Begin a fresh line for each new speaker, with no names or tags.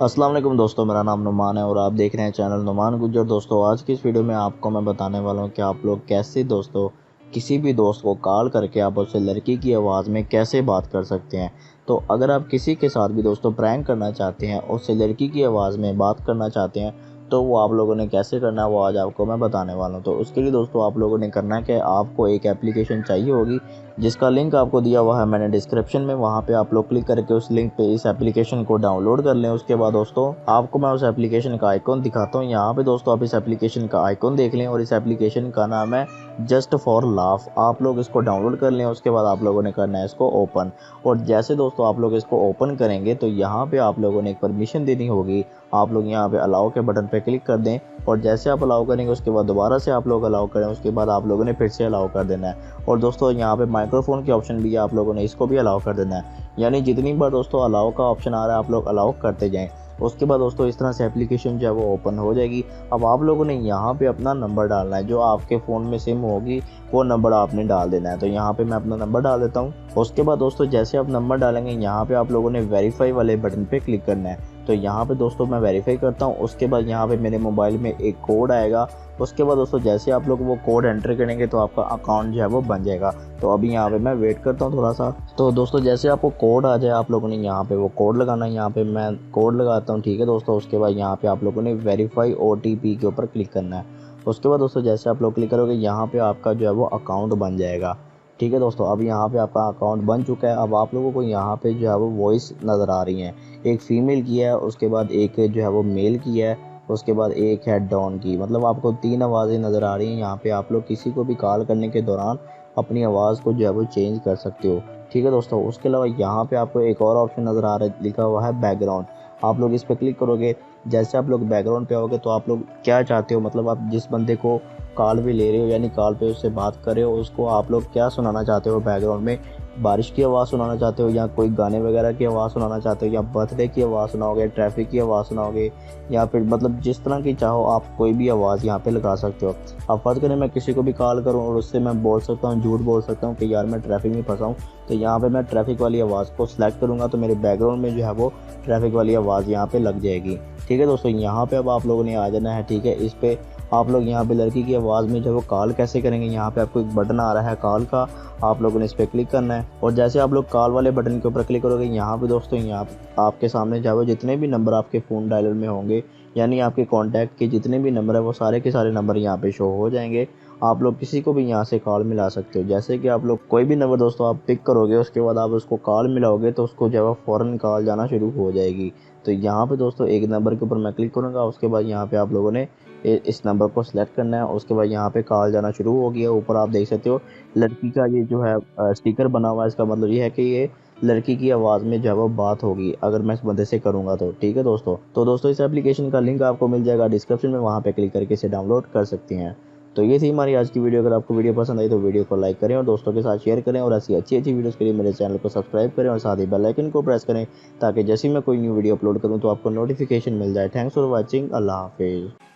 अस्सलाम वालेकुम दोस्तों, मेरा नाम नुमान है और आप देख रहे हैं चैनल नुमान गुज्जर। दोस्तों आज की इस वीडियो में आपको मैं बताने वाला हूं कि आप लोग कैसे दोस्तों किसी भी दोस्त को कॉल करके आप उससे लड़की की आवाज़ में कैसे बात कर सकते हैं। तो अगर आप किसी के साथ भी दोस्तों प्रैंक करना चाहते हैं, उससे लड़की की आवाज़ में बात करना चाहते हैं, तो वो आप लोगों ने कैसे करना है वो आज आपको मैं बताने वाला हूँ। तो उसके लिए दोस्तों आप लोगों ने करना है कि आपको एक एप्लीकेशन चाहिए होगी जिसका लिंक आपको दिया हुआ है मैंने डिस्क्रिप्शन में। वहाँ पे आप लोग क्लिक करके उस लिंक पे इस एप्लीकेशन को डाउनलोड कर लें। उसके बाद दोस्तों आपको मैं उस एप्लीकेशन का आइकॉन दिखाता हूँ। यहाँ पे दोस्तों आप इस एप्लीकेशन का आइकॉन देख लें और इस एप्लीकेशन का नाम है जस्ट फॉर लाफ। आप लोग इसको डाउनलोड कर लें। उसके बाद आप लोगों ने करना है इसको ओपन। और जैसे दोस्तों आप लोग इसको ओपन करेंगे तो यहाँ पे आप लोगों ने एक परमिशन देनी होगी। आप लोग यहाँ पे अलाउ के बटन पे क्लिक कर दें और जैसे आप अलाउ करेंगे उसके बाद दोबारा से आप लोग अलाउ करें। उसके बाद आप लोगों ने फिर से अलाउ कर देना है। और दोस्तों यहाँ पे माइक्रोफोन की ऑप्शन भी है, आप लोगों ने इसको भी अलाउ कर देना है। यानी जितनी बार दोस्तों अलाउ का ऑप्शन आ रहा है आप लोग अलाउ करते जाएं। उसके बाद दोस्तों इस तरह से एप्लीकेशन जो है वो ओपन हो जाएगी। अब आप लोगों ने यहाँ पे अपना नंबर डालना है, जो आपके फ़ोन में सिम होगी वो नंबर आपने डाल देना है। तो यहाँ पे मैं अपना नंबर डाल देता हूँ। उसके बाद दोस्तों जैसे आप नंबर डालेंगे यहाँ पे आप लोगों ने वेरीफाई वाले बटन पे क्लिक करना है। तो यहाँ पे दोस्तों मैं वेरीफाई करता हूँ। उसके बाद यहाँ पे मेरे मोबाइल में एक कोड आएगा। उसके बाद दोस्तों जैसे आप लोग वो कोड एंटर करेंगे तो आपका अकाउंट जो है वो बन जाएगा। तो अभी यहाँ पे मैं वेट करता हूँ थोड़ा सा। तो दोस्तों जैसे आपको कोड आ जाए आप लोगों ने यहाँ पे वो कोड लगाना है। यहाँ पे मैं कोड लगाता हूँ, ठीक है दोस्तों। उसके बाद यहाँ पे आप लोगों ने वेरीफाई OTP के ऊपर क्लिक करना है। उसके बाद दोस्तों जैसे आप लोग क्लिक करोगे यहाँ पे आपका जो है वो अकाउंट बन जाएगा, ठीक है दोस्तों। अब यहाँ पे आपका अकाउंट बन चुका है। अब आप लोगों को यहाँ पे जो है वो वॉइस नज़र आ रही है। एक फ़ीमेल की है, उसके बाद एक जो है वो मेल की है, उसके बाद एक है डॉन की। मतलब आपको 3 आवाज़ें नज़र आ रही हैं। यहाँ पे आप लोग किसी को भी कॉल करने के दौरान अपनी आवाज़ को जो है वो चेंज कर सकते हो, ठीक है दोस्तों। उसके अलावा यहाँ पे आपको एक और ऑप्शन नज़र आ रहा है, लिखा हुआ है बैकग्राउंड। आप लोग इस पर क्लिक करोगे। जैसे आप लोग बैकग्राउंड पे आओगे तो आप लोग क्या चाहते हो, मतलब आप जिस बंदे को कॉल भी ले रहे हो यानी कॉल पे उससे बात कर रहे हो, उसको आप लोग क्या सुनाना चाहते हो बैकग्राउंड में। बारिश की आवाज़ सुनाना चाहते हो या कोई गाने वगैरह की आवाज़ सुनाना चाहते हो या बर्थडे की आवाज़ सुनाओगे, ट्रैफिक की आवाज़ सुनाओगे, या फिर मतलब जिस तरह की चाहो आप कोई भी आवाज़ यहाँ पे लगा सकते हो। अब फ़र्ज़ करें मैं किसी को भी कॉल करूँ और उससे मैं बोल सकता हूँ, झूठ बोल सकता हूँ कि यार मैं ट्रैफिक में फंसा हूँ। तो यहाँ पे मैं ट्रैफिक वाली आवाज़ को सिलेक्ट करूँगा तो मेरे बैकग्राउंड में जो है वो ट्रैफिक वाली आवाज़ यहाँ पे लग जाएगी, ठीक है दोस्तों। यहाँ पे अब आप लोगों ने आ जाना है, ठीक है। इस पे आप लोग यहाँ पे लड़की की आवाज़ में जो वो कॉल कैसे करेंगे, यहाँ पे आपको एक बटन आ रहा है कॉल का, आप लोगों ने इस पर क्लिक करना है। और जैसे आप लोग कॉल वाले बटन के ऊपर क्लिक करोगे यहाँ पे दोस्तों यहाँ आपके सामने जो है जितने भी नंबर आपके फ़ोन डायलर में होंगे यानी आपके कॉन्टैक्ट के जितने भी नंबर है वो सारे के सारे नंबर यहाँ पे शो हो जाएंगे। आप लोग किसी को भी यहाँ से कॉल मिला सकते हो। जैसे कि आप लोग कोई भी नंबर दोस्तों आप पिक करोगे उसके बाद आप उसको कॉल मिलाओगे तो उसको जो है फ़ौरन कॉल जाना शुरू हो जाएगी। तो यहाँ पे दोस्तों एक नंबर के ऊपर मैं क्लिक करूँगा। उसके बाद यहाँ पे आप लोगों ने इस नंबर को सिलेक्ट करना है। उसके बाद यहाँ पे कॉल जाना शुरू हो गया। ऊपर आप देख सकते हो लड़की का ये जो है स्टिकर बना हुआ है। इसका मतलब ये है कि ये लड़की की आवाज़ में जो है वो बात होगी अगर मैं इस बंदे से करूँगा तो, ठीक है दोस्तों। तो दोस्तों इस एप्लीकेशन का लिंक आपको मिल जाएगा डिस्क्रिप्शन में, वहाँ पे क्लिक करके इसे डाउनलोड कर सकते हैं। तो ये थी हमारी आज की वीडियो। अगर आपको वीडियो पसंद आई तो वीडियो को लाइक करें और दोस्तों के साथ शेयर करें और ऐसी अच्छी अच्छी वीडियोस के लिए मेरे चैनल को सब्सक्राइब करें और साथ ही बेल आइकन को प्रेस करें ताकि जैसे ही मैं कोई न्यू वीडियो अपलोड करूं तो आपको नोटिफिकेशन मिल जाए। Thanks for watching. अल्लाह हाफिज़।